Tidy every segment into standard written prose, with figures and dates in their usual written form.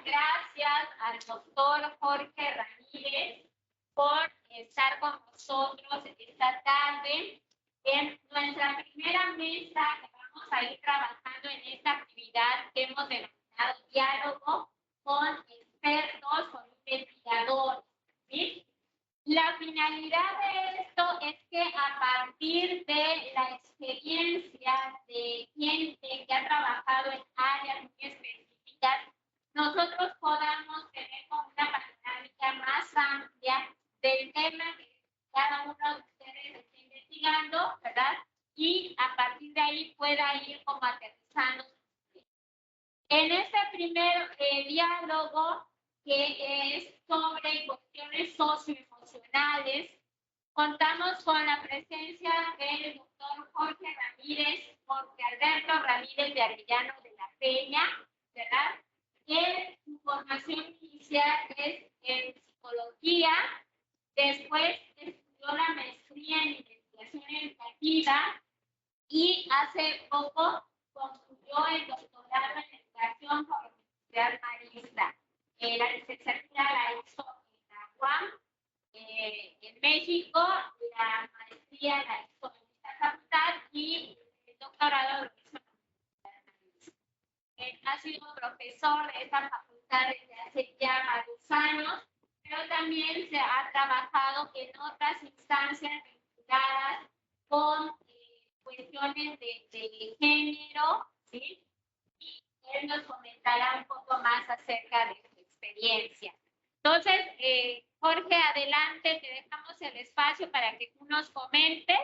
gracias al doctor Jorge Ramírez por estar con nosotros esta tarde en nuestra primera mesa que vamos a ir trabajando en esta actividad que hemos denominado diálogo con expertos, con investigadores, ¿sí? La finalidad de esto es que a partir de la experiencia de gente que ha trabajado en áreas muy específicas, nosotros podamos tener como una panorámica más amplia del tema que cada uno de ustedes está investigando, ¿verdad? Y a partir de ahí pueda ir como aterrizando. En este primer diálogo, que es sobre cuestiones socioemocionales, contamos con la presencia del doctor Jorge Ramírez, Jorge Alberto Ramírez de Arellano de la Peña, ¿verdad? Su formación inicial es en psicología, después estudió la maestría en investigación educativa y hace poco concluyó el doctorado en educación por la Universidad Marista. La licenciatura la hizo en la UAM, en México, la maestría la hizo en esta facultad y el doctorado lo hizo en la Universidad Marista. Ha sido profesor de esta facultad desde hace ya varios años, pero también se ha trabajado en otras instancias vinculadas con cuestiones de género, ¿sí? Y él nos comentará un poco más acerca de su experiencia. Entonces, Jorge, adelante, te dejamos el espacio para que tú nos comentes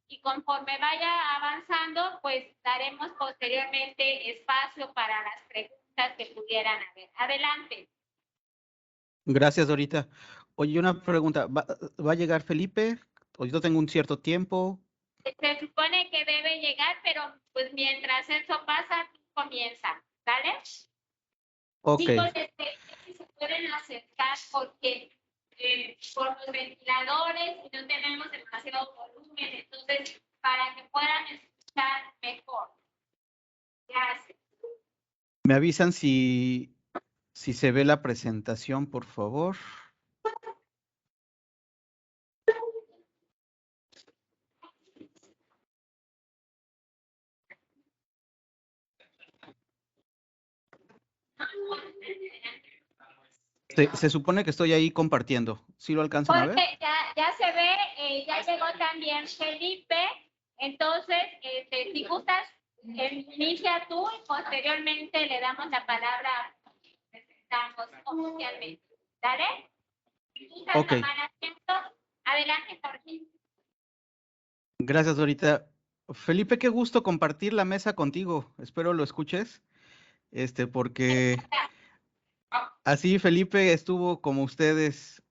y conforme vaya avanzando, pues daremos posteriormente espacio para las preguntas que pudieran haber. Adelante. Gracias, Dorita. Oye, una pregunta, ¿va a llegar Felipe? Yo tengo un cierto tiempo. Se supone que debe llegar, pero pues mientras eso pasa, tú comienza, ¿vale? Ok. Chicos, si se pueden acercar porque por los ventiladores y no tenemos demasiado volumen, entonces para que puedan escuchar mejor. Gracias. Me avisan si se ve la presentación, por favor. Se supone que estoy ahí compartiendo. ¿Sí lo alcanzan a ver? Jorge, ya se ve, ya llegó también Felipe. Entonces, si gustas, inicia tú y posteriormente le damos la palabra, presentamos oficialmente. ¿Dale? Ok. Adelante, Jorge. Gracias, Dorita. Felipe, qué gusto compartir la mesa contigo. Espero lo escuches. Porque así Felipe estuvo como ustedes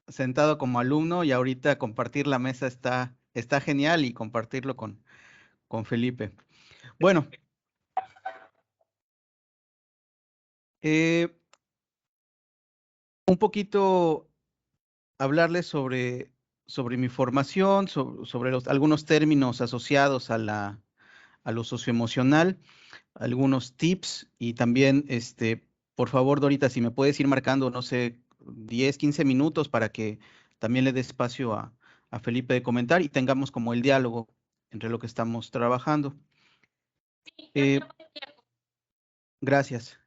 sentado como alumno y ahorita compartir la mesa está genial y compartirlo con Felipe. Bueno, un poquito hablarles sobre mi formación, sobre algunos términos asociados a lo socioemocional, algunos tips y también, por favor, Dorita, si me puedes ir marcando, no sé, 10, 15 minutos para que también le dé espacio a Felipe de comentar y tengamos como el diálogo entre lo que estamos trabajando. Gracias.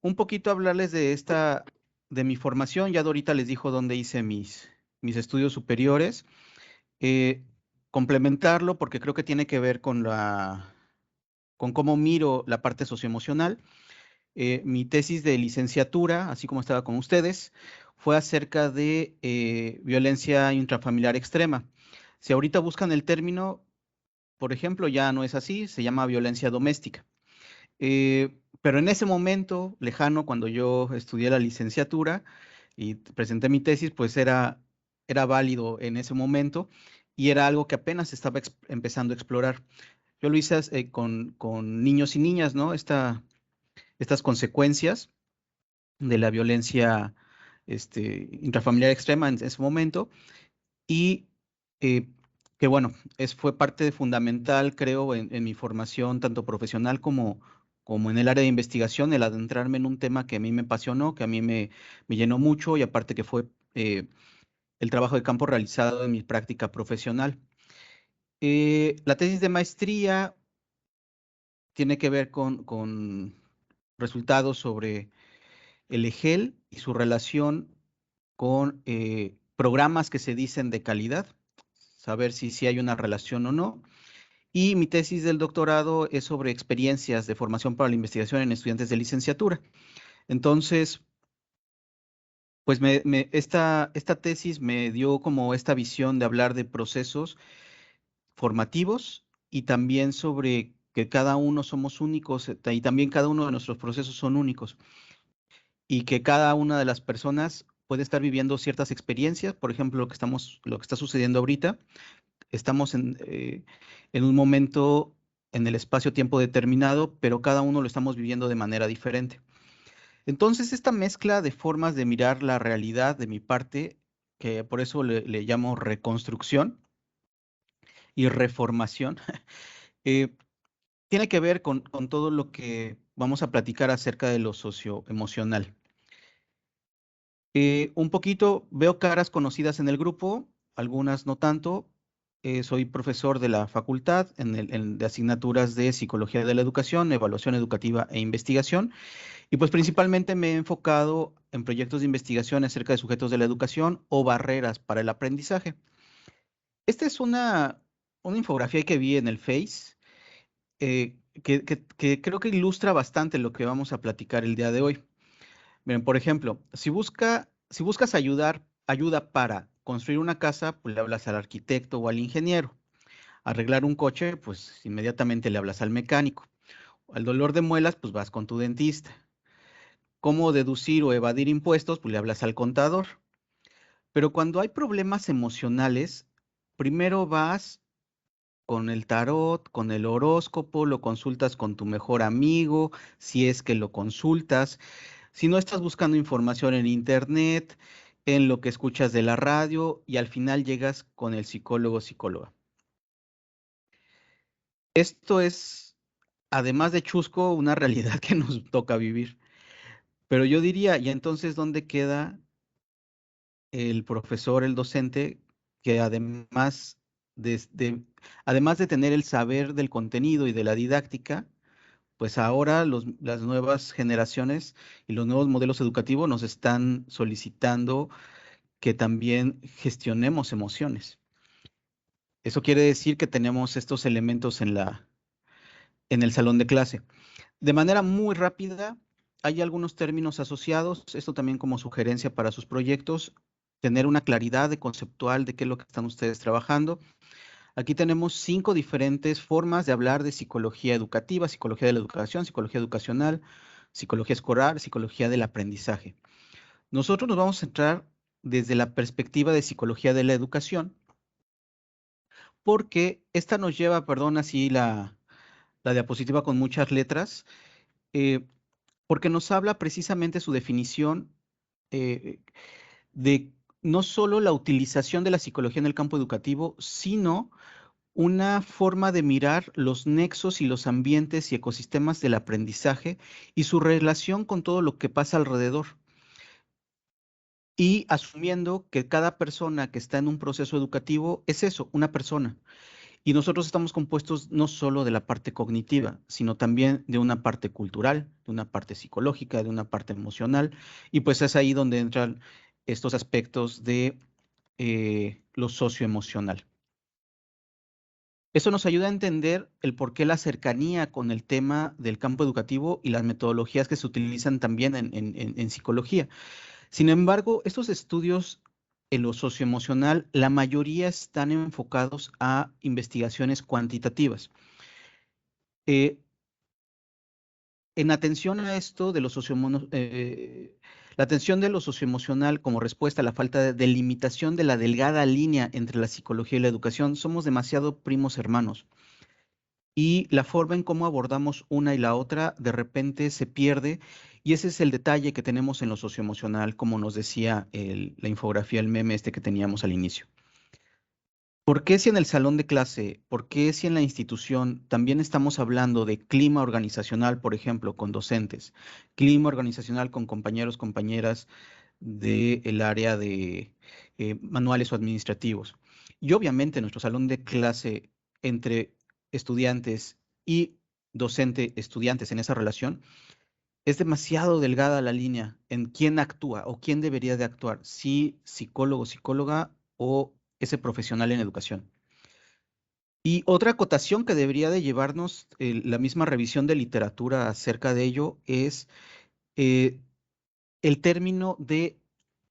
Un poquito hablarles de mi formación. Ya Dorita les dijo dónde hice mis estudios superiores. Complementarlo porque creo que tiene que ver con cómo miro la parte socioemocional. Mi tesis de licenciatura, así como estaba con ustedes, fue acerca de violencia intrafamiliar extrema. Si ahorita buscan el término, por ejemplo, ya no es así, se llama violencia doméstica. Pero en ese momento lejano, cuando yo estudié la licenciatura y presenté mi tesis, pues era válido en ese momento y era algo que apenas estaba empezando a explorar. Yo lo hice con niños y niñas, ¿no? Estas consecuencias de la violencia intrafamiliar extrema en ese momento y que bueno, fue parte fundamental, creo, en mi formación tanto profesional como como en el área de investigación, el adentrarme en un tema que a mí me apasionó, que a mí me llenó mucho y aparte que fue el trabajo de campo realizado en mi práctica profesional. La tesis de maestría tiene que ver con resultados sobre el EGEL y su relación con programas que se dicen de calidad, saber si hay una relación o no. Y mi tesis del doctorado es sobre experiencias de formación para la investigación en estudiantes de licenciatura. Entonces, pues esta tesis me dio como esta visión de hablar de procesos formativos y también sobre que cada uno somos únicos y también cada uno de nuestros procesos son únicos y que cada una de las personas puede estar viviendo ciertas experiencias, por ejemplo, lo que está sucediendo ahorita, estamos en un momento en el espacio-tiempo determinado, pero cada uno lo estamos viviendo de manera diferente. Entonces, esta mezcla de formas de mirar la realidad de mi parte, que por eso le llamo reconstrucción y reformación, tiene que ver con todo lo que vamos a platicar acerca de lo socioemocional. Un poquito, veo caras conocidas en el grupo, algunas no tanto. Soy profesor de la facultad de asignaturas de Psicología de la Educación, Evaluación Educativa e Investigación. Y pues principalmente me he enfocado en proyectos de investigación acerca de sujetos de la educación o barreras para el aprendizaje. Esta es una infografía que vi en el Face, que creo que ilustra bastante lo que vamos a platicar el día de hoy. Miren, por ejemplo, si buscas ayuda para construir una casa, pues le hablas al arquitecto o al ingeniero. Arreglar un coche, pues inmediatamente le hablas al mecánico. Al dolor de muelas, pues vas con tu dentista. Cómo deducir o evadir impuestos, pues le hablas al contador. Pero cuando hay problemas emocionales, primero vas con el tarot, con el horóscopo, lo consultas con tu mejor amigo, si es que lo consultas. Si no estás buscando información en internet, en lo que escuchas de la radio y al final llegas con el psicólogo o psicóloga. Esto es, además de chusco, una realidad que nos toca vivir. Pero yo diría, ¿y entonces dónde queda el profesor, el docente, que además de tener el saber del contenido y de la didáctica, pues ahora las nuevas generaciones y los nuevos modelos educativos nos están solicitando que también gestionemos emociones? Eso quiere decir que tenemos estos elementos en el salón de clase. De manera muy rápida, hay algunos términos asociados, esto también como sugerencia para sus proyectos, tener una claridad de conceptual de qué es lo que están ustedes trabajando. Aquí tenemos 5 diferentes formas de hablar de psicología educativa, psicología de la educación, psicología educacional, psicología escolar, psicología del aprendizaje. Nosotros nos vamos a centrar desde la perspectiva de psicología de la educación, porque esta nos lleva, perdón, así la diapositiva con muchas letras, eh, porque nos habla precisamente su definición eh, de no solo la utilización de la psicología en el campo educativo, sino una forma de mirar los nexos y los ambientes y ecosistemas del aprendizaje y su relación con todo lo que pasa alrededor. Y asumiendo que cada persona que está en un proceso educativo es eso, una persona. Y nosotros estamos compuestos no solo de la parte cognitiva, sino también de una parte cultural, de una parte psicológica, de una parte emocional. Y pues es ahí donde entran estos aspectos de lo socioemocional. Eso nos ayuda a entender el por qué la cercanía con el tema del campo educativo y las metodologías que se utilizan también en psicología. Sin embargo, estos estudios en lo socioemocional, la mayoría están enfocados a investigaciones cuantitativas. En atención a esto de la atención de lo socioemocional como respuesta a la falta de delimitación de la delgada línea entre la psicología y la educación, somos demasiado primos hermanos. Y la forma en cómo abordamos una y la otra de repente se pierde, y ese es el detalle que tenemos en lo socioemocional, como nos decía la infografía, el meme este que teníamos al inicio. ¿Por qué si en el salón de clase, por qué si en la institución también estamos hablando de clima organizacional, por ejemplo, con docentes, clima organizacional con compañeros, compañeras del área de manuales o administrativos? Y obviamente nuestro salón de clase entre estudiantes y docente-estudiantes en esa relación es demasiado delgada la línea en quién actúa o quién debería de actuar, si psicólogo, psicóloga o ese profesional en educación. Y otra acotación que debería de llevarnos la misma revisión de literatura acerca de ello es eh, el término de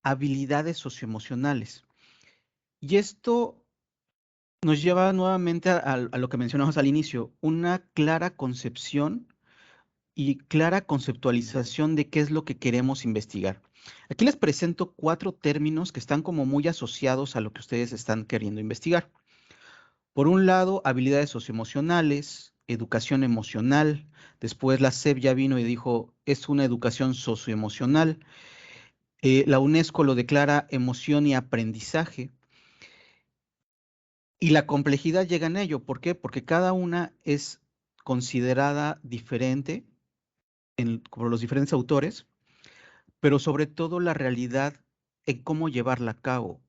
habilidades socioemocionales. Y esto nos lleva nuevamente a lo que mencionamos al inicio, una clara concepción y clara conceptualización de qué es lo que queremos investigar. Aquí les presento 4 términos que están como muy asociados a lo que ustedes están queriendo investigar. Por un lado, habilidades socioemocionales, educación emocional. Después la SEP ya vino y dijo, es una educación socioemocional. La UNESCO lo declara emoción y aprendizaje. Y la complejidad llega en ello. ¿Por qué? Porque cada una es considerada diferente por los diferentes autores, pero sobre todo la realidad en cómo llevarla a cabo.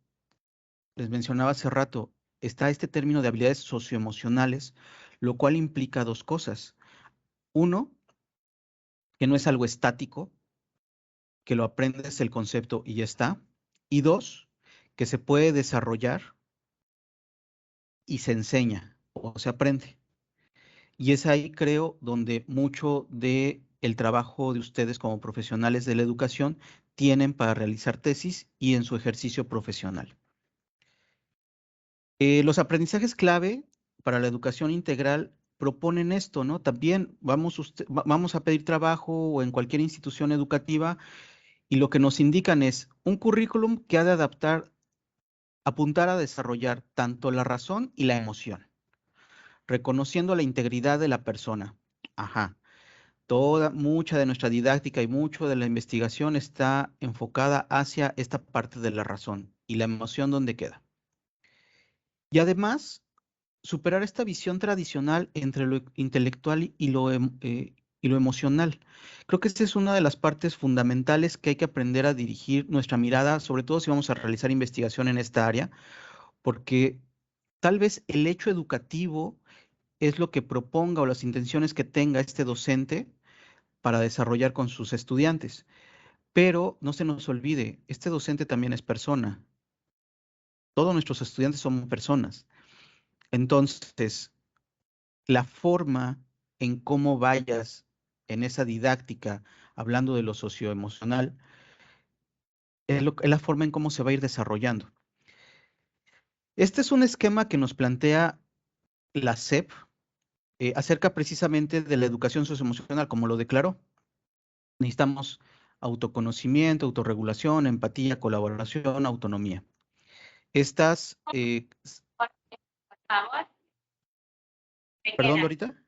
Les mencionaba hace rato, está este término de habilidades socioemocionales, lo cual implica 2 cosas. Uno, que no es algo estático, que lo aprendes el concepto y ya está. Y 2, que se puede desarrollar y se enseña o se aprende. Y es ahí, creo, donde mucho de el trabajo de ustedes como profesionales de la educación tienen para realizar tesis y en su ejercicio profesional. Los aprendizajes clave para la educación integral proponen esto, ¿no? También vamos a pedir trabajo o en cualquier institución educativa y lo que nos indican es un currículum que ha de apuntar a desarrollar tanto la razón y la emoción, reconociendo la integridad de la persona. Ajá. Mucha de nuestra didáctica y mucho de la investigación está enfocada hacia esta parte de la razón y la emoción donde queda. Y además, superar esta visión tradicional entre lo intelectual y lo emocional. Creo que esta es una de las partes fundamentales que hay que aprender a dirigir nuestra mirada, sobre todo si vamos a realizar investigación en esta área, porque tal vez el hecho educativo es lo que proponga o las intenciones que tenga este docente para desarrollar con sus estudiantes. Pero no se nos olvide, este docente también es persona. Todos nuestros estudiantes son personas. Entonces, la forma en cómo vayas en esa didáctica, hablando de lo socioemocional, es la forma en cómo se va a ir desarrollando. Este es un esquema que nos plantea la SEP acerca precisamente de la educación socioemocional, como lo declaró. Necesitamos autoconocimiento, autorregulación, empatía, colaboración, autonomía. Estas, Por favor, perdón, Dorita.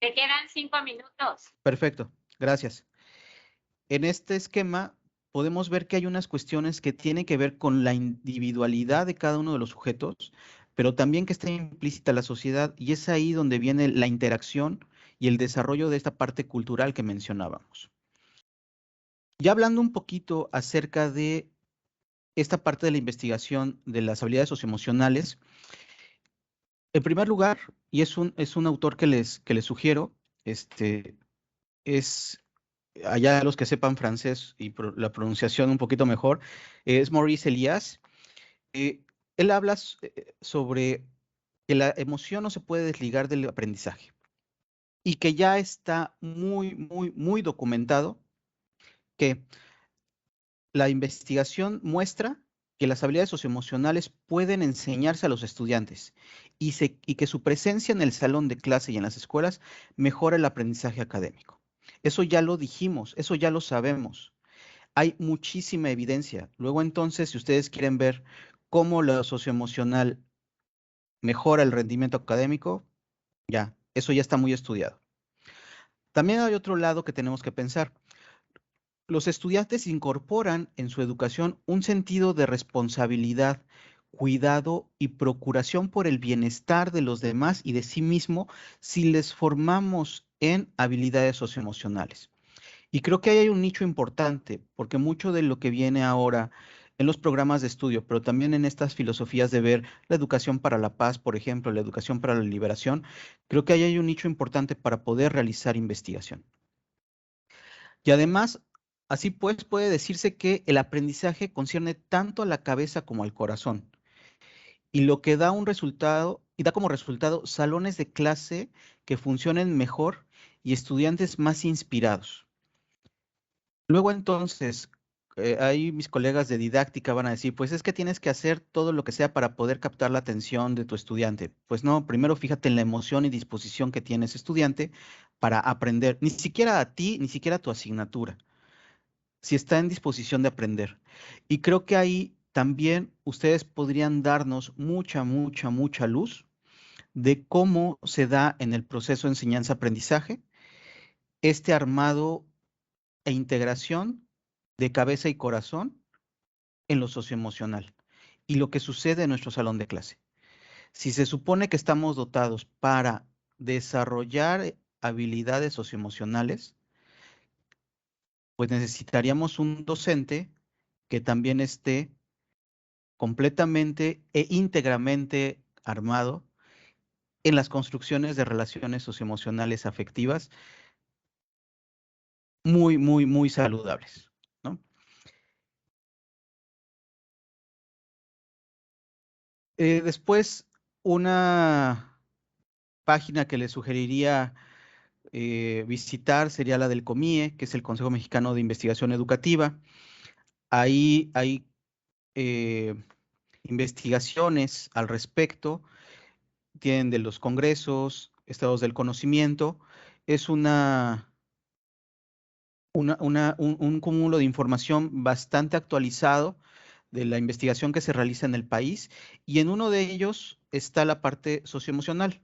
te quedan 5 minutos. Perfecto, gracias. En este esquema podemos ver que hay unas cuestiones que tienen que ver con la individualidad de cada uno de los sujetos, pero también que está implícita la sociedad y es ahí donde viene la interacción y el desarrollo de esta parte cultural que mencionábamos. Ya hablando un poquito acerca de esta parte de la investigación de las habilidades socioemocionales, en primer lugar, y es un autor que les sugiero, es allá los que sepan francés y la pronunciación un poquito mejor, es Maurice Elias. Eh, Él habla sobre que la emoción no se puede desligar del aprendizaje y que ya está muy documentado que la investigación muestra que las habilidades socioemocionales pueden enseñarse a los estudiantes y que su presencia en el salón de clase y en las escuelas mejora el aprendizaje académico. Eso ya lo dijimos, eso ya lo sabemos. Hay muchísima evidencia. Luego entonces, si ustedes quieren ver cómo lo socioemocional mejora el rendimiento académico, ya, eso ya está muy estudiado. También hay otro lado que tenemos que pensar. Los estudiantes incorporan en su educación un sentido de responsabilidad cuidado y procuración por el bienestar de los demás y de sí mismo si les formamos en habilidades socioemocionales. Y creo que ahí hay un nicho importante, porque mucho de lo que viene ahora en los programas de estudio, pero también en estas filosofías de ver la educación para la paz, por ejemplo, la educación para la liberación, creo que ahí hay un nicho importante para poder realizar investigación. Y además, así pues, puede decirse que el aprendizaje concierne tanto a la cabeza como al corazón. Y lo que da un resultado, y da como resultado salones de clase que funcionen mejor y estudiantes más inspirados. Luego entonces, ahí mis colegas de didáctica van a decir, pues es que tienes que hacer todo lo que sea para poder captar la atención de tu estudiante. Pues no, primero fíjate en la emoción y disposición que tiene ese estudiante para aprender, ni siquiera a ti, ni siquiera a tu asignatura, si está en disposición de aprender. Y creo que ahí también ustedes podrían darnos mucha luz de cómo se da en el proceso de enseñanza-aprendizaje este armado e integración de cabeza y corazón en lo socioemocional y lo que sucede en nuestro salón de clase. Si se supone que estamos dotados para desarrollar habilidades socioemocionales, pues necesitaríamos un docente que también esté completamente e íntegramente armado en las construcciones de relaciones socioemocionales afectivas muy saludables, ¿no? Después, una página que les sugeriría visitar sería la del COMIE, que es el Consejo Mexicano de Investigación Educativa. Ahí hay investigaciones al respecto, tienen de los congresos, estados del conocimiento. Es un cúmulo de información bastante actualizado de la investigación que se realiza en el país, y en uno de ellos está la parte socioemocional.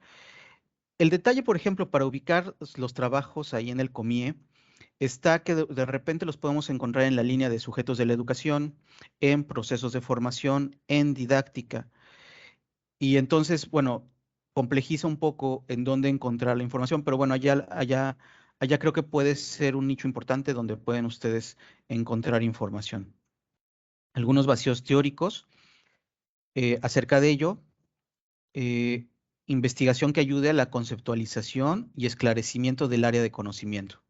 El detalle, por ejemplo, para ubicar los trabajos ahí en el COMIE, está que de repente los podemos encontrar en la línea de sujetos de la educación, en procesos de formación, en didáctica. Y entonces, bueno, complejiza un poco en dónde encontrar la información, pero bueno, allá creo que puede ser un nicho importante donde pueden ustedes encontrar información. Algunos vacíos teóricos acerca de ello. eh, Investigación que ayude a la conceptualización y esclarecimiento del área de conocimiento.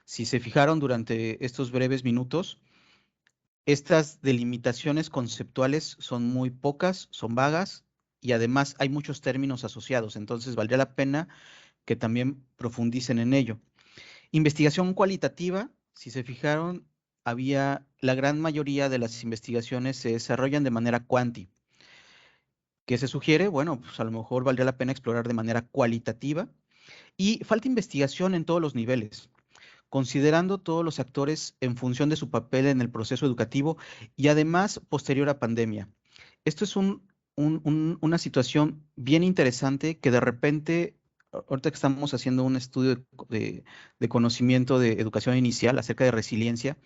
Si se fijaron durante estos breves minutos, estas delimitaciones conceptuales son muy pocas, son vagas y además hay muchos términos asociados, entonces valdría la pena que también profundicen en ello. Investigación cualitativa, si se fijaron, la gran mayoría de las investigaciones se desarrollan de manera cuanti. ¿Qué se sugiere? Bueno, pues a lo mejor valdría la pena explorar de manera cualitativa y falta investigación en todos los niveles, considerando todos los actores en función de su papel en el proceso educativo y además posterior a pandemia. Esto es una situación bien interesante que de repente, ahorita que estamos haciendo un estudio de conocimiento de educación inicial acerca de resiliencia,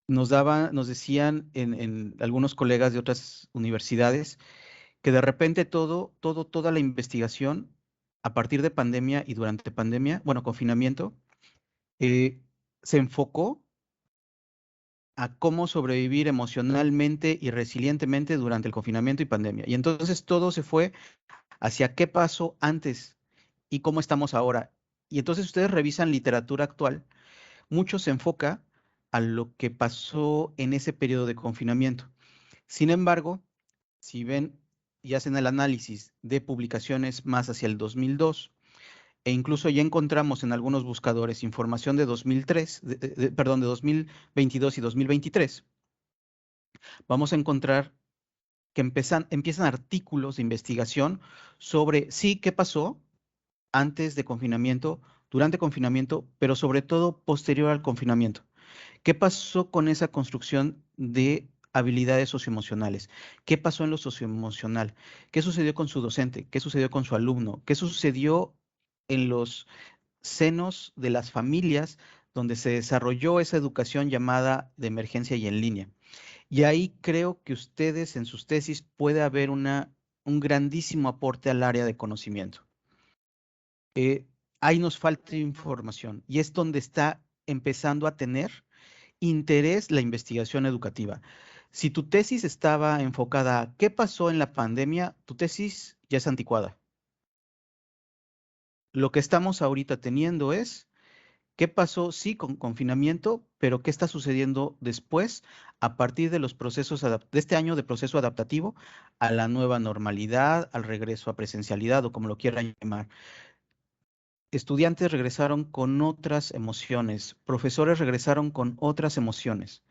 nos decían en algunos colegas de otras universidades que de repente toda la investigación a partir de pandemia y durante pandemia, bueno, confinamiento, eh, se enfocó a cómo sobrevivir emocionalmente y resilientemente durante el confinamiento y pandemia. Y entonces todo se fue hacia qué pasó antes y cómo estamos ahora. Y entonces ustedes revisan literatura actual, mucho se enfoca a lo que pasó en ese periodo de confinamiento. Sin embargo, si ven y hacen el análisis de publicaciones más hacia el 2002, e incluso ya encontramos en algunos buscadores información de 2003, perdón, de 2022 y 2023, vamos a encontrar que empiezan artículos de investigación sobre sí qué pasó antes de confinamiento, durante confinamiento, pero sobre todo posterior al confinamiento. ¿Qué pasó con esa construcción de habilidades socioemocionales? ¿Qué pasó en lo socioemocional? ¿Qué sucedió con su docente? ¿Qué sucedió con su alumno? ¿Qué sucedió en los senos de las familias donde se desarrolló esa educación llamada de emergencia y en línea? Y ahí creo que ustedes en sus tesis puede haber un grandísimo aporte al área de conocimiento. Ahí nos falta información y es donde está empezando a tener interés la investigación educativa. Si tu tesis estaba enfocada a qué pasó en la pandemia, tu tesis ya es anticuada. Lo que estamos ahorita teniendo es qué pasó, sí, con confinamiento, pero qué está sucediendo después a partir de los procesos de este año de proceso adaptativo a la nueva normalidad, al regreso a presencialidad o como lo quieran llamar. Estudiantes regresaron con otras emociones, profesores regresaron con otras emociones.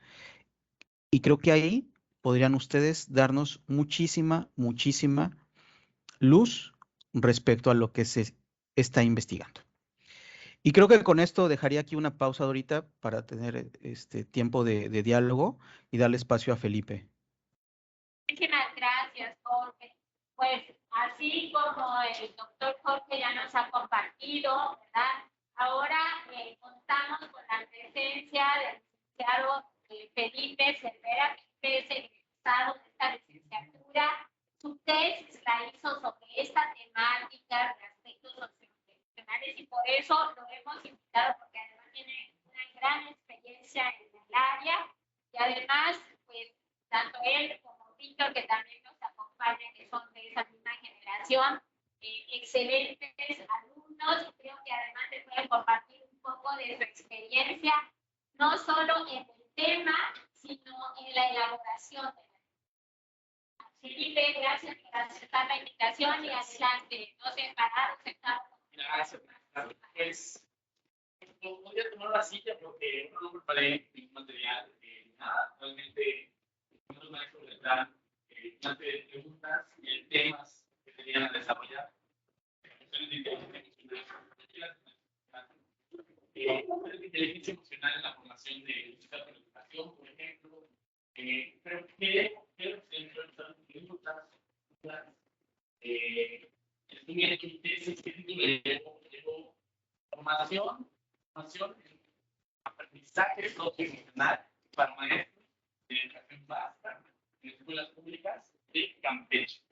Y creo que ahí podrían ustedes darnos muchísima luz respecto a lo que se está investigando. Y creo que con esto dejaría aquí una pausa ahorita para tener este tiempo de diálogo y darle espacio a Felipe. Muchísimas gracias, Jorge. Pues así como el doctor Jorge ya nos ha compartido, ¿verdad? Ahora contamos con la presencia del licenciado Felipe Cervera, que es el egresado de esta licenciatura. Su tesis la hizo sobre esta temática de aspectos socioemocionales y por eso lo hemos invitado porque además tiene una gran experiencia en el área y además, pues, tanto él como Víctor, que también nos acompañan, que son de esa misma generación, excelentes alumnos, y creo que además les pueden compartir un poco de su experiencia, no solo en el tema, sino en la elaboración de la. Felipe, gracias por aceptar la invitación y adelante, no separados, estamos. Gracias. Pues, voy a tomar la silla porque no preparé ningún material, nada, realmente los maestros les dan una serie de preguntas y temas que tenían a desarrollar. Inteligencia emocional en la formación de la educación, por ejemplo. Pero quiero centrar preguntas. Estudié que tesis que llevo formación en aprendizaje socioemocional para maestros de educación básica en escuelas públicas de Campeche.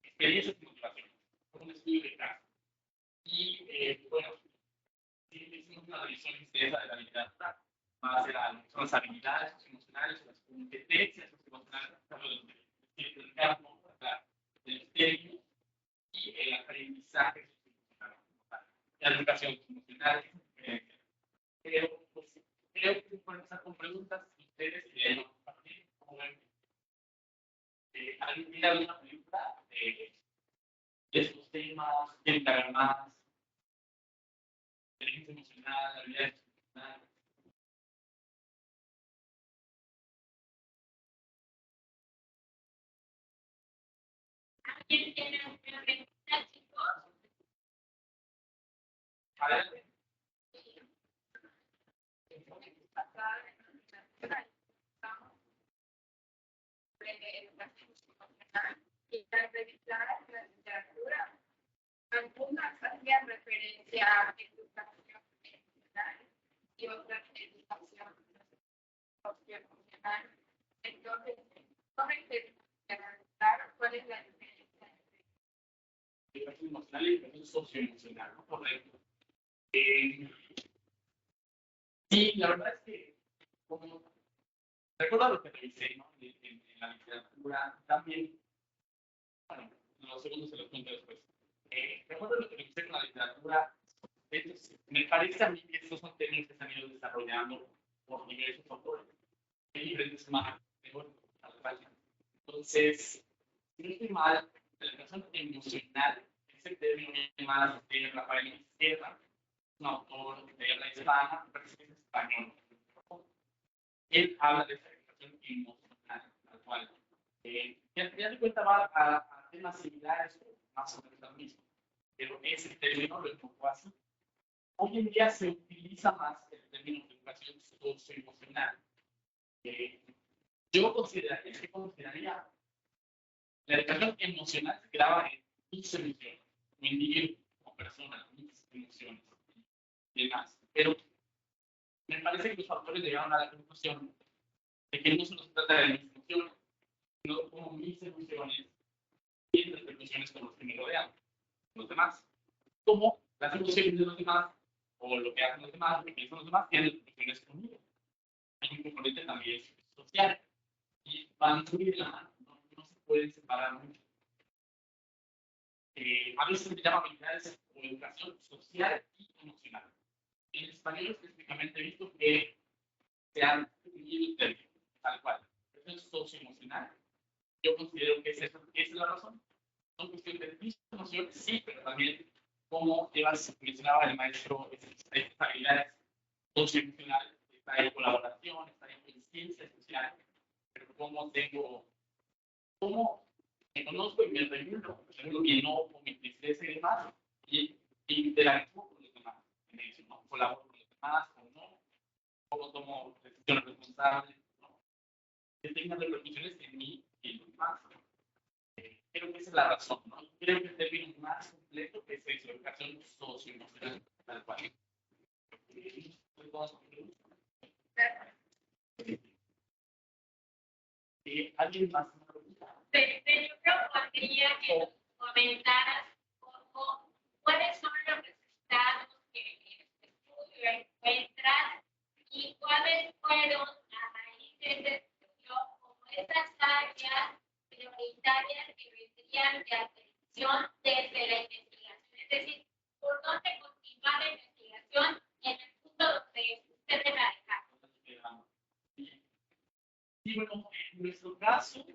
Experiencias y motivación. Un estudio de caso. Y bueno, sí, hicimos una revisión extensa de la literatura, más de las habilidades socioemocionales, las competencias socioemocionales, del campo, de los términos y el aprendizaje socioemocional. La educación emocional. Creo que pueden empezar con preguntas y ustedes y de ahí compartir. ¿Alguien tiene alguna pregunta de estos temas? ¿Quieren saber más? Inteligencia emocional, habilidades emocionales. ¿Alguien tiene una pregunta, chicos? Adelante. Y al revisar la literatura, algunas hacían referencia a educación emocional y otras educación socioemocional. Entonces, ¿cómo se analizar cuál es la diferencia entre Educación emocional y educación socioemocional, ¿no? Correcto. Sí, la verdad es que, como recuerdo lo que revisé, ¿no? En la literatura, también, bueno, los segundos se los cuento después. Recuerdo lo que revisé en la literatura, entonces, me parece a mí que estos son términos que se han ido desarrollando por diversos autores, en diferentes marcos, entonces, si no estoy mal, la educación emocional, ese término viene más de Rafael Izquierda, un autor de habla hispana, parece que es español. Él habla de esa educación emocional, tal cual. Ya de cuenta va a temas similares, más o menos lo mismo, pero ese término lo enfocó así. Hoy en día se utiliza más el término de educación socioemocional. Yo consideraría la educación emocional se graba en muchas emociones, como individuo, como persona, muchas emociones y demás. Pero me parece que los autores llegaron a la conclusión de que no solo se trata de mis emociones, sino como mis emociones tienen repercusiones con los que me rodean, los demás. Como las emociones de los demás, o lo que hacen los demás, lo que piensan los demás, tienen repercusiones conmigo. Hay un componente también social. Y van muy de la mano, no se pueden separar mucho. A veces se llama habilidades o educación social y emocional. En español específicamente he visto que se han unido el término, tal cual. Eso es socioemocional. Yo considero que esa es la razón. Son cuestiones de mis emociones, sí, pero también como mencionaba el maestro, estas habilidades socioemocionales, está en colaboración, está en conciencia social, pero cómo me conozco y me regulo mi enojo, mi tristeza y demás, y interactúo con los demás en eso, ¿no? Colaboro con los demás o no, cómo tomo decisiones responsables, ¿no? Que tengan repercusiones en mí y en los demás. Creo que esa es la razón, ¿no? Creo que el término más completo es eso, educación socioemocional, tal cual. ¿Alguien más? Yo propondría que nos comentaras cuáles son los resultados que en este estudio encuentras y cuáles fueron a raíz de este estudio como esas áreas prioritarias que vendrían de atención desde la investigación. Es decir, por dónde continuar la investigación en el punto donde ustedes la dejaron. Sí, bueno, en nuestro caso, fue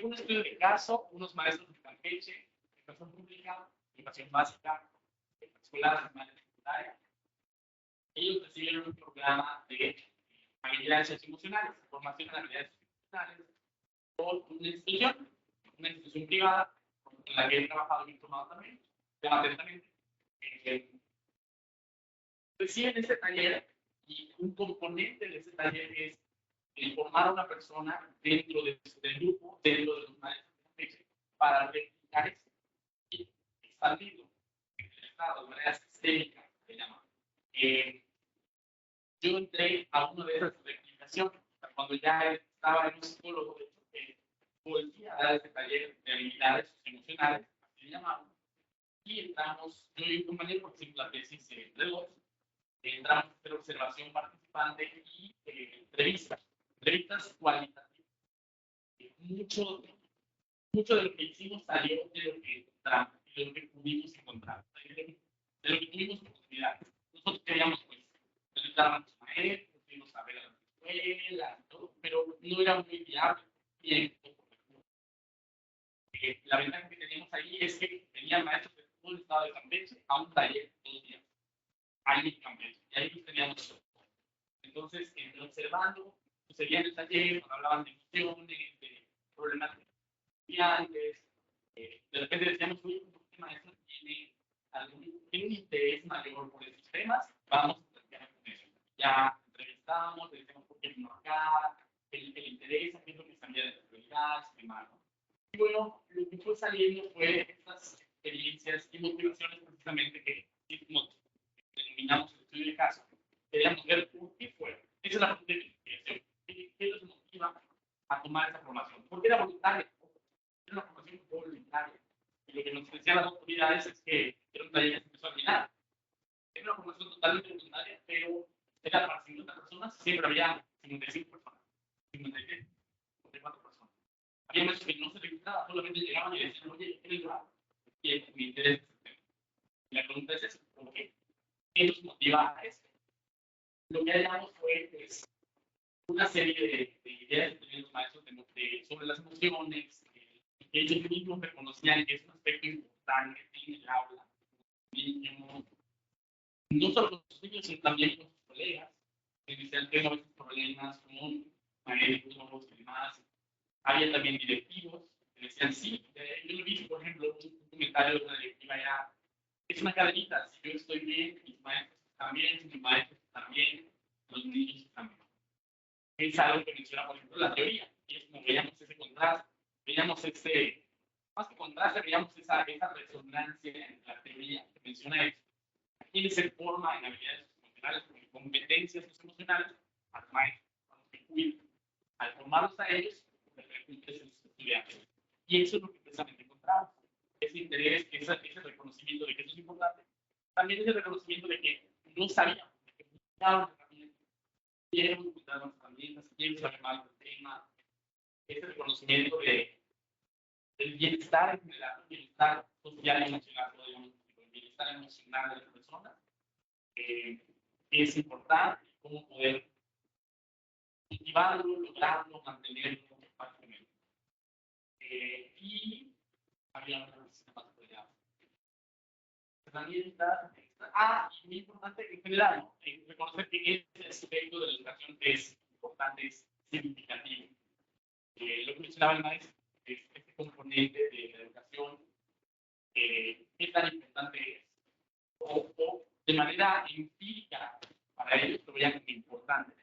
un estudio de caso, unos maestros de Campeche, educación pública, educación básica, escolar, secundaria. Ellos recibieron un programa de habilidades socioemocionales, formación en habilidades socioemocionales, por una institución privada, con la que he trabajado y he tomado también, atentamente. Reciben este taller y un componente de ese taller es formar a una persona dentro del grupo, dentro de los maestros para replicar eso y expandirlo en el estado de manera sistémica, se llama. Yo entré a una de esas replicaciones cuando ya estaba en un psicólogo, de hecho, que volvía a dar ese taller de habilidades emocionales, así se llamaban, y entramos, yo y un compañero, porque hicimos la tesis de dos, entramos a hacer observación participante y entrevistas cualitativas. Mucho de lo que hicimos salió de lo que encontramos, de lo que pudimos encontrar, de lo que tuvimos oportunidades. Nosotros queríamos, pues, visitar a nuestros maestros, irnos a ver a las escuelas, todo, pero no era muy viable. La ventaja que teníamos ahí es que tenían maestros de todo el estado de Campeche a un taller 2 días. Ahí en Campeche, y ahí los teníamos. Entonces, observando, sucedía en el taller, nos hablaban de emociones, de problemas de estudiantes, de repente decíamos, oye, ¿por qué maestro tiene un interés mayor por esos temas? Vamos a platicar con eso. Ya entrevistamos, le decíamos por qué vino acá, qué le interesa, qué es lo que cambia de las prioridades y demás, ¿no? Y bueno, lo que fue saliendo fue estas experiencias y motivaciones precisamente que denominamos el estudio de caso. Queríamos ver por qué fue. Esa es la parte de investigación. ¿Qué los motiva a tomar esa formación? Porque era voluntaria. Era una formación voluntaria. Y lo que nos decían las autoridades es que era un taller que se empezó a llenar. Era una formación totalmente voluntaria, pero era para 50 personas, siempre había 55 personas. 53, 54 personas. Había meses que no se registraban, solamente llegaban y decían, oye, ¿qué les va? Y mi interés es este tema. Y la pregunta es esa, ¿por qué? ¿Qué nos motiva a esto? Lo que hallamos fue, pues, una serie de ideas que tenían los maestros sobre las emociones, que ellos mismos reconocían que es un aspecto importante en el aula. No solo con sus niños, sino también con sus colegas, que decían que no problemas con maestros y demás. Había también directivos que decían, sí, yo lo vi, por ejemplo, un comentario de una directiva era, es una cadenita, si yo estoy bien, mis maestros también, si mis maestros también, los niños también. Es algo que menciona, por ejemplo, la teoría, y es como veíamos ese contraste, veíamos más que contraste, veíamos esa resonancia en la teoría que menciona esto. Aquí se forma en habilidades emocionales, como competencias emocionales, al maestro. repercute, al formarlos a ellos, repercute en sus estudiantes. Y eso es lo que precisamente encontramos. Ese interés, ese reconocimiento de que eso es importante, también ese reconocimiento de que no sabíamos, de que buscaban herramientas, quieren buscar las herramientas, quieren saber más del tema, ese reconocimiento del bienestar en general, el bienestar social y emocional, el bienestar emocional de las personas, es importante, cómo poder cultivarlo, lograrlo, mantenerlo constantemente. Y había una cosita más por allá. Herramientas. Y muy importante en general, ¿no? Reconocer que este aspecto de la educación es importante, es significativo. Lo que mencionaba el maestro, este componente de la educación, qué tan importante es, o de manera empírica para ellos lo veían como importante.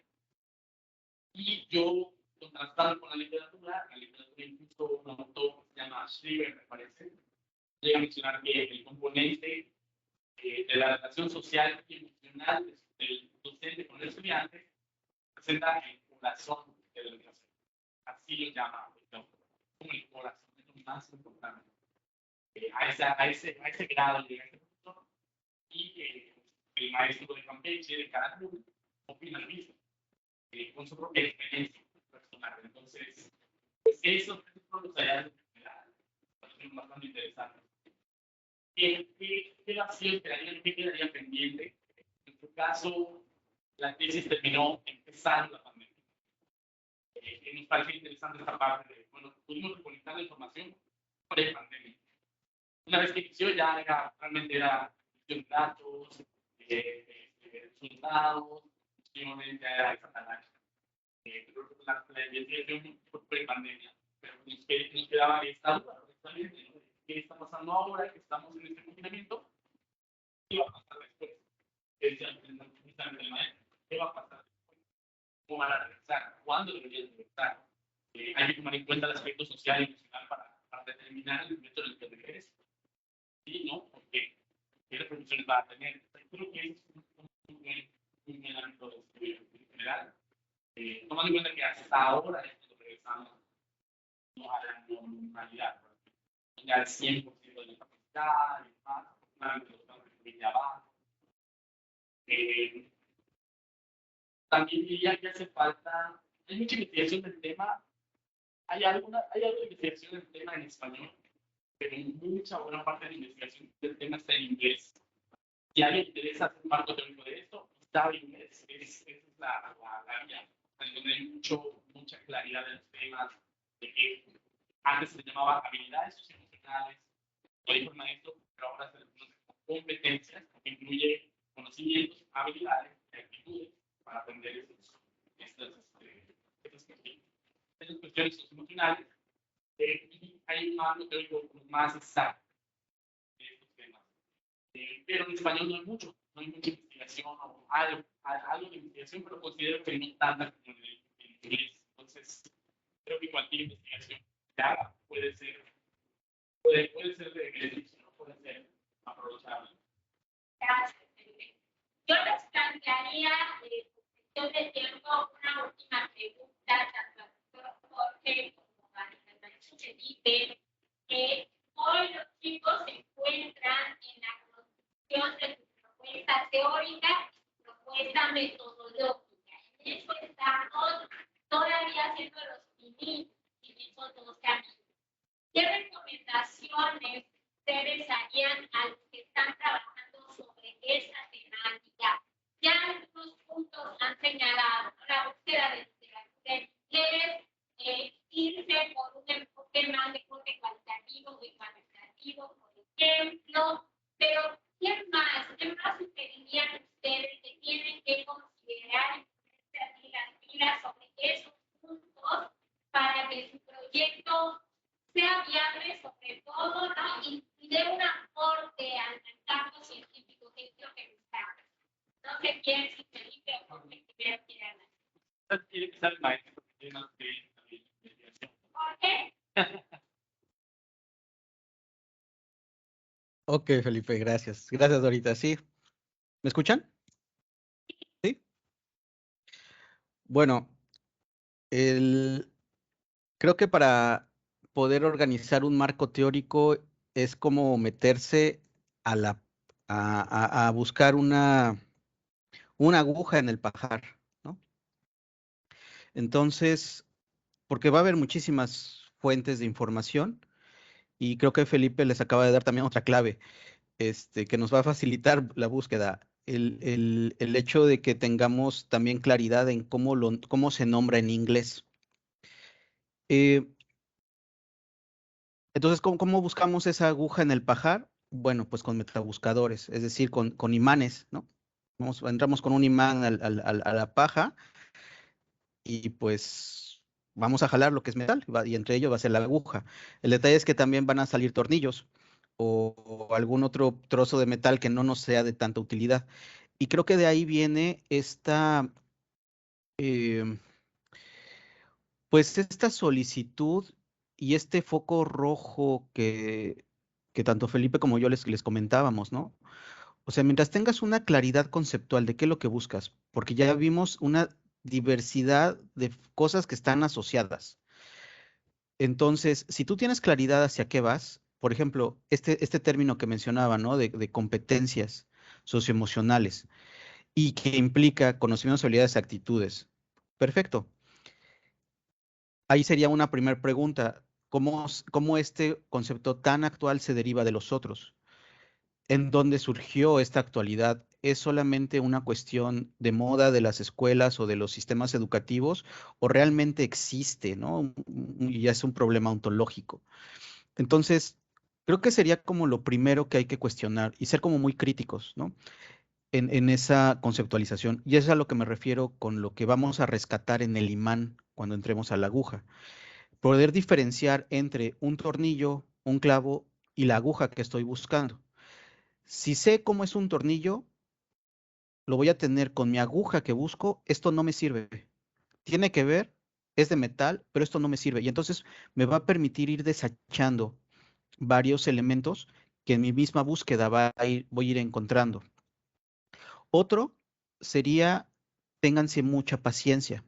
Y yo, contrastando con la literatura incluso un autor que se llama Schreiber, me parece, llega a mencionar que el componente de la relación social y emocional del docente con el estudiante presenta el corazón de la educación. Así lo llama el autor, como el corazón, es lo más importante. A ese grado llega este profesor y el maestro de Campeche, de Caracol, opina lo mismo, con su propia experiencia personal. Entonces, pues esos son los hallazgos generales, son bastante interesantes. ¿Qué vacío quedaría, qué quedaría pendiente? En tu caso, la tesis terminó empezando la pandemia. Nos parece interesante esta parte de, bueno, pudimos recolectar la información pre-pandemia. Una vez que inició ya realmente era gestión de datos, resultados, posteriormente era esa pero la investigación fue pre-pandemia. Pero nos quedaba esta duda, precisamente, ¿no? ¿Qué está pasando ahora que estamos en este confinamiento? ¿Qué va a pasar después? ¿Qué decía precisamente el maestro? ¿Qué va a pasar después? ¿Cómo van a regresar? ¿Cuándo deberían regresar? Hay que tomar en cuenta el aspecto social y emocional para determinar el momento en el que regrese. Sí, ¿no? Porque ¿qué repercusiones va a tener? Creo que es un buen ámbito de estudio en general. Tomando en cuenta que hasta ahora es cuando regresamos a la normalidad, ya el 100% de la capacidad y más, afortunadamente los estamos ya abajo. También diría que hace falta, hay mucha investigación del tema, hay algo de investigación del tema en español, pero mucha buena parte de la investigación del tema está en inglés. Si a alguien le interesa hacer un marco teórico de esto, sabe inglés, esa es la vía, donde hay mucha claridad de los temas, de que antes se llamaba habilidades socioemocionales, lo dijo el maestro, pero ahora se les conoce como competencias, que incluye conocimientos, habilidades y actitudes para aprender estas cuestiones socioemocionales. Y hay un marco teórico más exacto de estos temas. Pero en español no hay mucha investigación o algo de investigación, pero considero que no tanta como en inglés. Entonces, creo que cualquier investigación que haga puede ser de beneficio, no puede ser aprovechable. Gracias. Yo les plantearía, cuestión de tiempo, una última pregunta, tanto al doctor Jorge como al maestro Felipe, que hoy los chicos se encuentran en la construcción de su propuesta teórica y su propuesta metodológica. En eso estamos todavía haciendo los pinitos y son dos caminos. ¿Qué recomendaciones ustedes harían a los que están trabajando sobre esta temática? Ya algunos puntos han señalado, ¿no? La búsqueda de literatura en inglés, irse por un enfoque más de corte cualitativo que cuantitativo, por ejemplo, pero ¿qué más sugerirían ustedes que tienen que considerar y ponerse las pilas sobre esos puntos para que su proyecto sea viable, sobre todo, ¿no? Y dé un aporte al campo científico, que es lo que buscamos? No sé quién, si Felipe o Jorge, primero quiere hablar. Tiene que ser el maestro, porque tiene más experiencia en investigación. ¿Por qué? Ok, Felipe, gracias. Gracias, Dorita. ¿Sí? ¿Me escuchan? Sí. Bueno, Creo que para poder organizar un marco teórico es como meterse a buscar una aguja en el pajar, ¿no? Entonces, porque va a haber muchísimas fuentes de información y creo que Felipe les acaba de dar también otra clave, que nos va a facilitar la búsqueda. El hecho de que tengamos también claridad en cómo se nombra en inglés. Eh, Entonces, ¿cómo buscamos esa aguja en el pajar? Bueno, pues con metabuscadores, es decir, con imanes, ¿no? Entramos con un imán a la paja y pues vamos a jalar lo que es metal y entre ellos va a ser la aguja. El detalle es que también van a salir tornillos o algún otro trozo de metal que no nos sea de tanta utilidad. Y creo que de ahí viene eh, pues esta solicitud y este foco rojo que tanto Felipe como yo les comentábamos, ¿no? O sea, mientras tengas una claridad conceptual de qué es lo que buscas, porque ya vimos una diversidad de cosas que están asociadas. Entonces, si tú tienes claridad hacia qué vas, por ejemplo, este término que mencionaba, ¿no? De competencias socioemocionales y que implica conocimientos, habilidades, actitudes. Perfecto. Ahí sería una primera pregunta. ¿Cómo este concepto tan actual se deriva de los otros? ¿En dónde surgió esta actualidad? ¿Es solamente una cuestión de moda de las escuelas o de los sistemas educativos o realmente existe, ¿no? Y ya es un problema ontológico. Entonces, creo que sería como lo primero que hay que cuestionar y ser como muy críticos, ¿no? En esa conceptualización. Y eso es a lo que me refiero con lo que vamos a rescatar en el imán cuando entremos a la aguja. Poder diferenciar entre un tornillo, un clavo y la aguja que estoy buscando. Si sé cómo es un tornillo, lo voy a tener con mi aguja que busco, esto no me sirve. Tiene que ver, es de metal, pero esto no me sirve. Y entonces me va a permitir ir desechando varios elementos que en mi misma búsqueda voy a ir encontrando. Otro sería, ténganse mucha paciencia,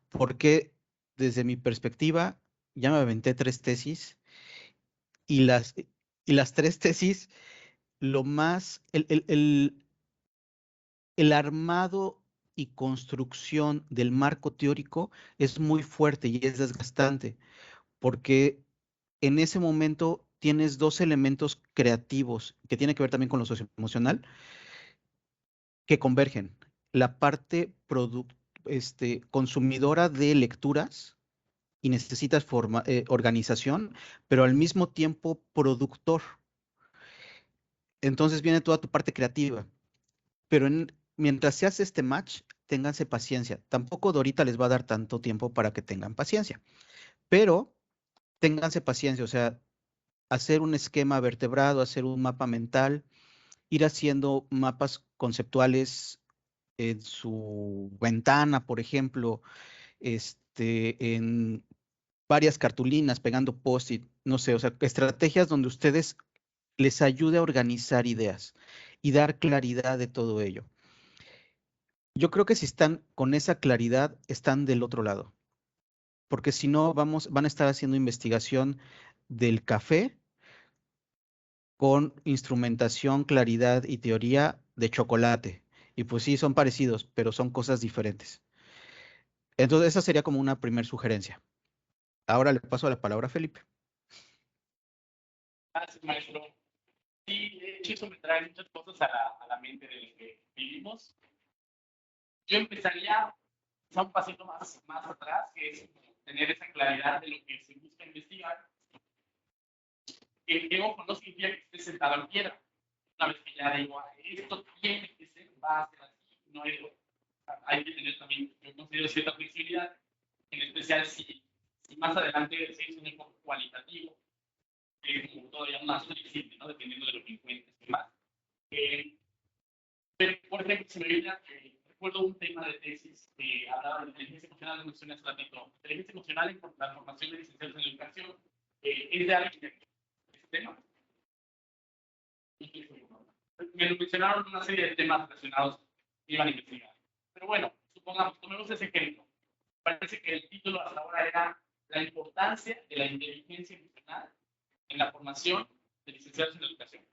porque desde mi perspectiva, ya me aventé 3 tesis y las 3 tesis, lo más, el armado y construcción del marco teórico es muy fuerte y es desgastante, porque en ese momento tienes dos elementos creativos que tienen que ver también con lo socioemocional que convergen. La parte consumidora de lecturas y necesitas organización, pero al mismo tiempo productor. Entonces viene toda tu parte creativa. Pero mientras se hace este match, ténganse paciencia. Tampoco Dorita les va a dar tanto tiempo para que tengan paciencia, pero ténganse paciencia, o sea, hacer un esquema vertebrado, hacer un mapa mental, ir haciendo mapas conceptuales en su ventana, por ejemplo, en varias cartulinas, pegando post-it, no sé, o sea, estrategias donde ustedes les ayude a organizar ideas y dar claridad de todo ello. Yo creo que si están con esa claridad, están del otro lado, porque si no, van a estar haciendo investigación del café con instrumentación, claridad y teoría de chocolate. Y pues sí, son parecidos, pero son cosas diferentes. Entonces, esa sería como una primera sugerencia. Ahora le paso la palabra a Felipe. Gracias, maestro. Sí, de hecho, eso me trae muchas cosas a la mente de lo que vivimos. Yo empezaría quizá un pasito más atrás, que es tener esa claridad de lo que se busca investigar. Que ojo, no significa que esté sentado en piedra. Una vez que ya digo, esto tiene que ser, va a ser así, no es, hay que tener también, yo considero cierta flexibilidad, en especial si más adelante se hizo un enfoque cualitativo, que es como todavía más flexible, ¿no? Dependiendo de lo que encuentres y demás. Pero, por ejemplo, se me viene, recuerdo un tema de tesis que hablaba de inteligencia emocional, lo mencioné hace ratito. Inteligencia emocional en la formación de licenciados en educación, es de arquitectura. ¿Este tema? Me lo mencionaron una serie de temas relacionados que iban a investigar. Pero bueno, supongamos, tomemos ese ejemplo. parece que el título hasta ahora era la importancia de la inteligencia emocional en la formación de licenciados en educación.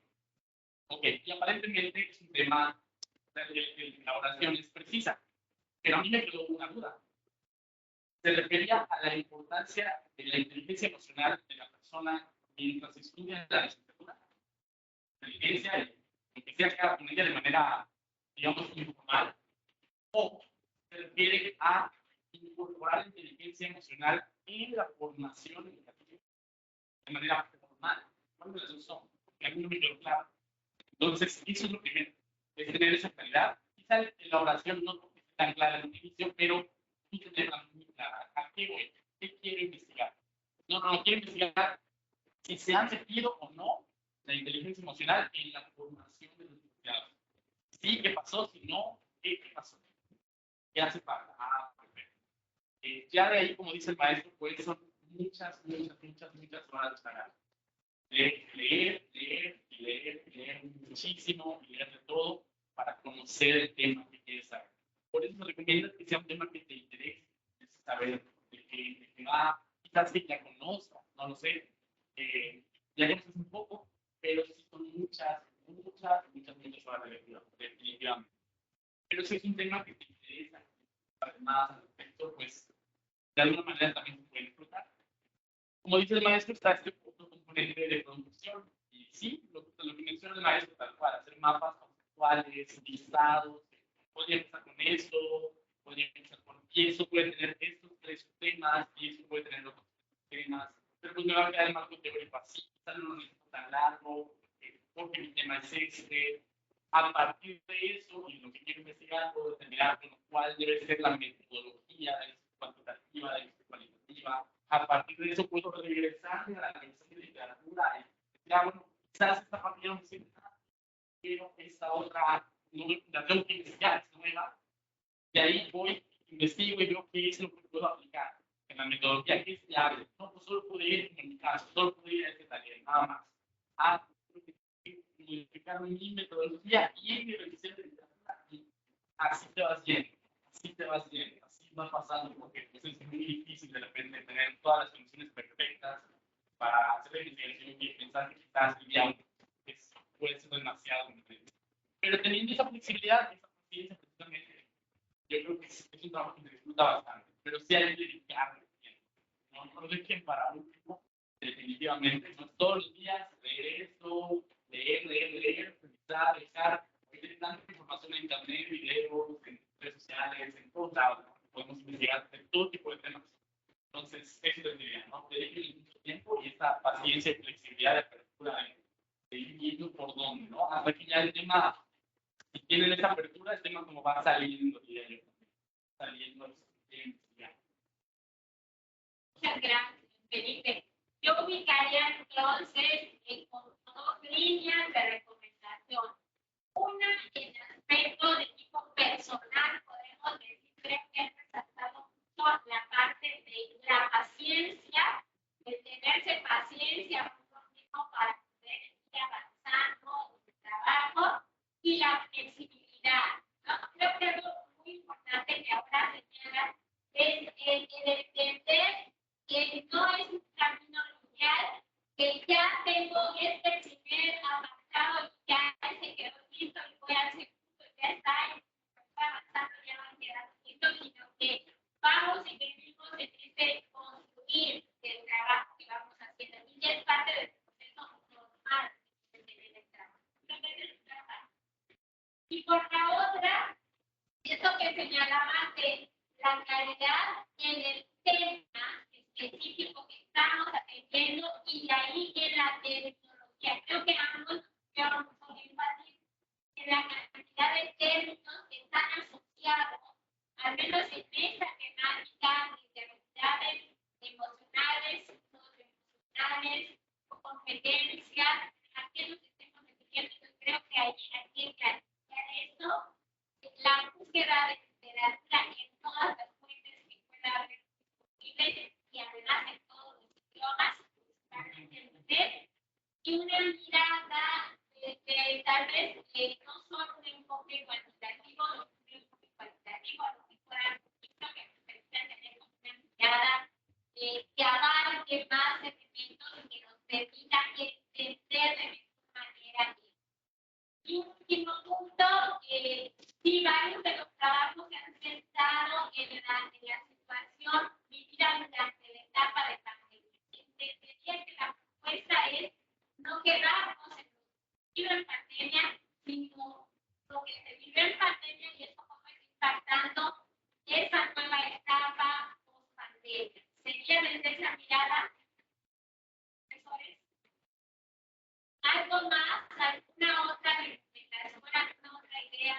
Ok, y aparentemente es un tema, la oración es precisa, pero a mí me quedó una duda. Se refería a la importancia de la inteligencia emocional de la persona mientras estudia la licenciatura. Inteligencia, que sea cada con ella de manera, digamos, informal, o se refiere a incorporar la inteligencia emocional en la formación educativa de manera formal. ¿Cuáles de las dos son? Porque a mí no me quedó claro. Entonces, eso es lo primero, es tener esa claridad. Quizá la oración no es tan clara en un inicio, pero sí tenerla muy clara. ¿A qué voy? ¿Qué quiero investigar? No, quiero investigar si se han sentido o no la inteligencia emocional en la formación de los estudiantes. Sí, ¿qué pasó? Si no, ¿qué pasó? ¿Qué hace falta? Perfecto. Ya de ahí, como dice el maestro, pues son muchas horas de trabajo. Leer muchísimo, y leer de todo para conocer el tema que quieres saber. Por eso se recomienda que sea un tema que te interese, saber de qué va, quizás que ya conozcas, no lo sé, ya conoces un poco, pero sí son muchas horas de lectura, definitivamente. Pero si es un tema que te interesa, además al respecto, pues de alguna manera también se puede disfrutar. Como dice el maestro, está este otro componente de producción. Y sí, lo que menciona el maestro, tal cual, hacer mapas conceptuales, listados. Podría empezar con esto, podría empezar con, y eso puede tener estos tres temas, y eso puede tener otros temas. Pero pues me va a quedar el marco teórico así, quizás no lo necesito tan largo, porque mi tema es este. A partir de eso, y lo que quiero investigar, puedo determinar cuál debe ser la metodología de cuantitativa, de cualitativa. A partir de eso puedo regresar a la revisión de literatura. Ya, bueno, quizás esta parte no me sirve nada, pero esta otra no, la tengo que investigar, es nueva. De ahí voy, investigo y veo qué es lo que puedo aplicar en la metodología que es viable. No, pues solo puedo ir en mi caso, solo puedo ir a este taller, nada más. Modificar mi metodología y mi revisión de literatura. Y así te vas yendo, así va pasando, porque pues, es muy difícil de repente tener todas las condiciones perfectas para hacer la investigación y pensar que quizás el día puede ser demasiado. Pero teniendo esa flexibilidad, esa paciencia, precisamente, yo creo que es un trabajo que se disfruta bastante, pero sí hay que dedicarle tiempo. No lo dejen para último, definitivamente, no todos los días leer esto, leer, revisar. Hoy hay tanta información en internet, videos, en redes sociales, en todos lados, ¿no? Podemos investigar de todo tipo de temas. Entonces, eso es diría, ¿no? Dediquen mucho tiempo y esta paciencia y flexibilidad de apertura de ir viendo por dónde, ¿no? Hasta que ya el tema, si tienen esa apertura, el tema como va saliendo, diría yo, saliendo, ya. Muchas gracias, Felipe. Yo ubicaría entonces en dos líneas de recomendación. Una, en aspecto de tipo personal, podemos decir, creo que he resaltado mucho la parte de la paciencia, de tenerse paciencia uno mismo para poder ir avanzando en el trabajo, y la flexibilidad, ¿no? Creo que algo muy importante que ahora señalan es el entender que no es un camino lineal, que ya tengo este primer apartado y ya se quedó listo y voy al segundo, ya está avanzando, ya van quedando listos, sino que vamos y venimos en este construir del trabajo que vamos haciendo. Y ya es parte del proceso normal del trabajo. Y por la otra, esto que señalaba de la calidad en el tema específico que estamos atendiendo y de ahí en la terminología. Creo que ambos tuvieron mucho énfasis en la cantidad de términos que están asociados, al menos en esta temática de habilidades emocionales, socioemocionales, competencias, a qué nos estemos refiriendo. Entonces creo que ahí hay que clarificar esto. La búsqueda de literatura en todas las fuentes que pueda haber disponibles y además en todos los idiomas para entender, y una mirada tal vez no solo un enfoque cuantitativo, sino un enfoque cualitativo, a lo que puedan que abarque más elementos y que nos permita entender de mejor manera. Y un último punto, sí, varios de los trabajos se han centrado en la situación vivida durante la etapa de pandemia. Entendería que la propuesta es no quedarnos en lo vivido en pandemia, sino lo que se vive en pandemia y eso cómo está impactando esa nueva etapa post-pandemia. Sería desde esa mirada, profesores, algo más, alguna otra recomendación, alguna otra idea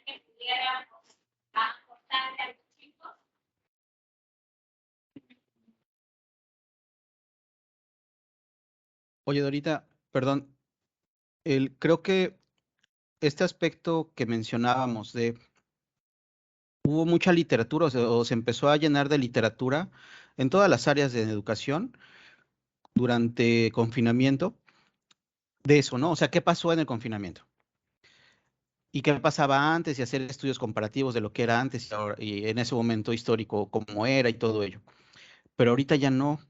que pudiéramos aportarle a los chicos. Oye, Dorita, perdón, creo que este aspecto que mencionábamos de hubo mucha literatura o se empezó a llenar de literatura en todas las áreas de educación durante confinamiento, de eso, ¿no? O sea, ¿qué pasó en el confinamiento? ¿Y qué pasaba antes? Y hacer estudios comparativos de lo que era antes y, y en ese momento histórico, cómo era y todo ello. Pero ahorita ya no.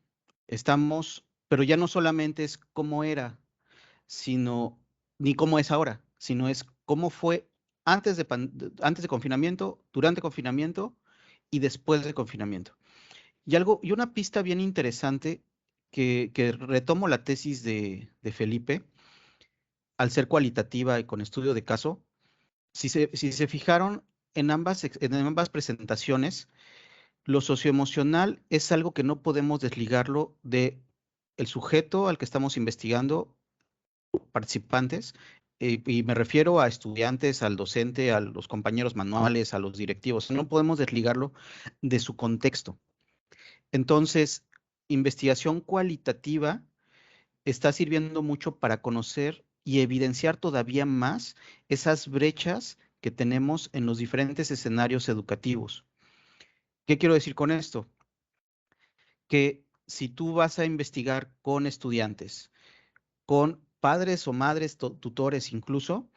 Pero ya no solamente es cómo era, sino, ni cómo es ahora, sino es cómo fue antes de confinamiento, durante confinamiento y después de confinamiento. Y una pista bien interesante que retomo la tesis de Felipe, al ser cualitativa y con estudio de caso, si se fijaron en ambas presentaciones, lo socioemocional es algo que no podemos desligarlo de el sujeto al que estamos investigando, participantes, y me refiero a estudiantes, al docente, a los compañeros manuales, a los directivos. No podemos desligarlo de su contexto. Entonces, investigación cualitativa está sirviendo mucho para conocer y evidenciar todavía más esas brechas que tenemos en los diferentes escenarios educativos. ¿Qué quiero decir con esto? Que si tú vas a investigar con estudiantes, con padres o madres, tutores incluso,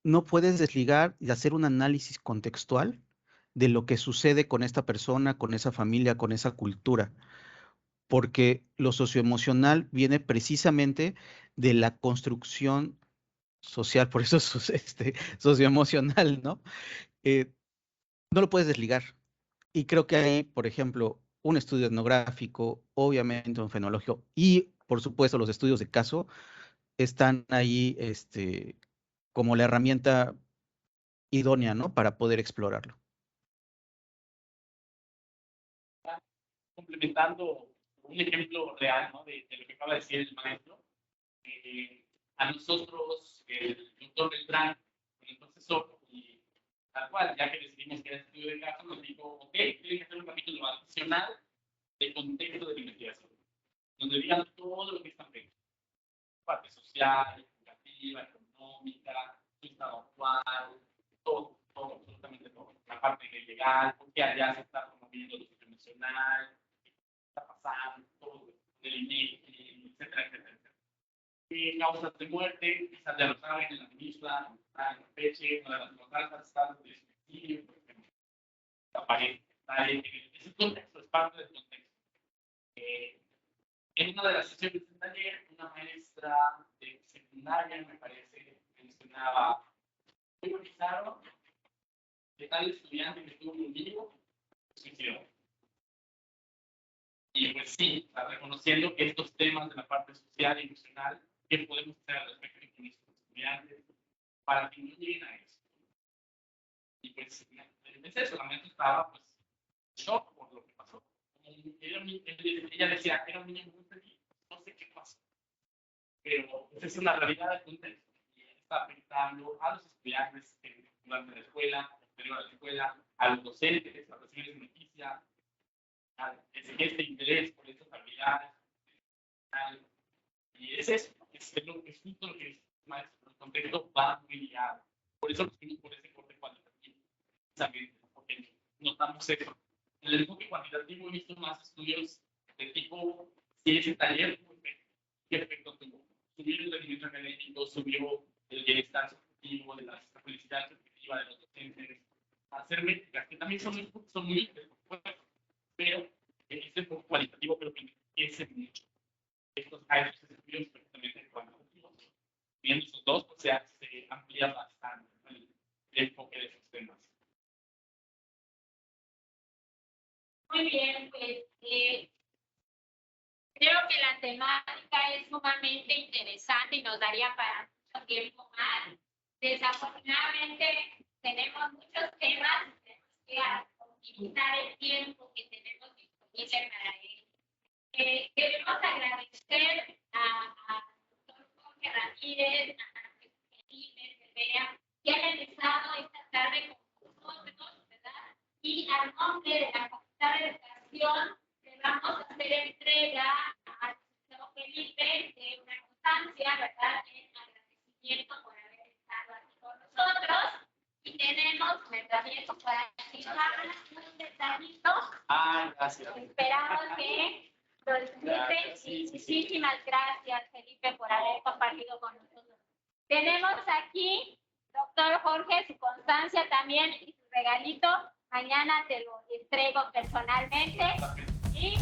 no puedes desligar y hacer un análisis contextual de lo que sucede con esta persona, con esa familia, con esa cultura, porque lo socioemocional viene precisamente de la construcción social, por eso es socioemocional, ¿no? Eh, no lo puedes desligar. Y creo que ahí, por ejemplo, un estudio etnográfico, obviamente un fenológico y, por supuesto, los estudios de caso están ahí como la herramienta idónea, ¿no? Para poder explorarlo. Complementando un ejemplo real, ¿no? de lo que acaba de decir el maestro, a nosotros, el doctor Beltrán, el profesor, y tal cual, ya que decidimos que era estudio de caso, nos dijo, ok, tienen que hacer un capítulo adicional de contexto de la investigación, donde digan todo lo que están viendo, parte social, educativa, económica, su estado actual, todo, absolutamente todo, la parte legal, porque allá se está promoviendo lo emocional, está pasando, todo, del INEGI, etcétera, etcétera. Causas de muerte, quizás ya lo saben, en la misma, en Campeche, una de las más altas tasas de suicidio, por ejemplo. Aparece, ese contexto es parte del contexto. En una de las sesiones de taller, una maestra de secundaria, me parece, mencionaba, muy bizarro, que tal estudiante que estuvo conmigo se suicidó. Y pues sí, reconociendo que estos temas de la parte social y emocional, ¿qué podemos hacer al respecto con nuestros estudiantes para que no lleguen a eso? Y pues es eso, la mente estaba pues shock por lo que pasó. Ella decía, era un niño muy feliz, no sé qué pasó. Pero esa es una realidad del contexto y está afectando a los estudiantes durante la escuela, posterior a la escuela, a los docentes, a los recibir noticias, este interés por estas habilidades. Y es eso, es justo lo que dice el maestro, el contexto va muy ligado. Por eso nos fuimos por ese corte cuantitativo, porque notamos eso. En el enfoque cuantitativo he visto más estudios de tipo, si ese taller tuvo efecto, ¿qué efecto tuvo? Subió el rendimiento académico, subió el bienestar subjetivo, de la felicidad subjetiva de los docentes, hacer métricas, que también son muy útiles, por supuesto, pero este enfoque cualitativo creo que es mucho. Hay estos estudios perfectamente cuantitativos. Viendo esos dos, pues se amplía bastante, ¿no? el enfoque de esos temas. Muy bien, pues creo que la temática es sumamente interesante y nos daría para mucho tiempo más. Desafortunadamente tenemos muchos temas, tenemos que optimizar el tiempo que tenemos disponible para él. Queremos agradecer al doctor Jorge Ramírez, a Felipe Rivera, que hayan estado esta tarde con nosotros, ¿verdad? Y al nombre de la Facultad de Educación, le vamos a hacer entrega al doctor Felipe de una constancia, ¿verdad? En agradecimiento por haber estado aquí con nosotros. Y tenemos, también para fijar un detallito. Gracias. Esperamos que lo disfruten. Sí. Muchísimas gracias, Felipe, por haber compartido con nosotros. Tenemos aquí, doctor Jorge, su constancia también y su regalito. Mañana te lo entrego personalmente. Y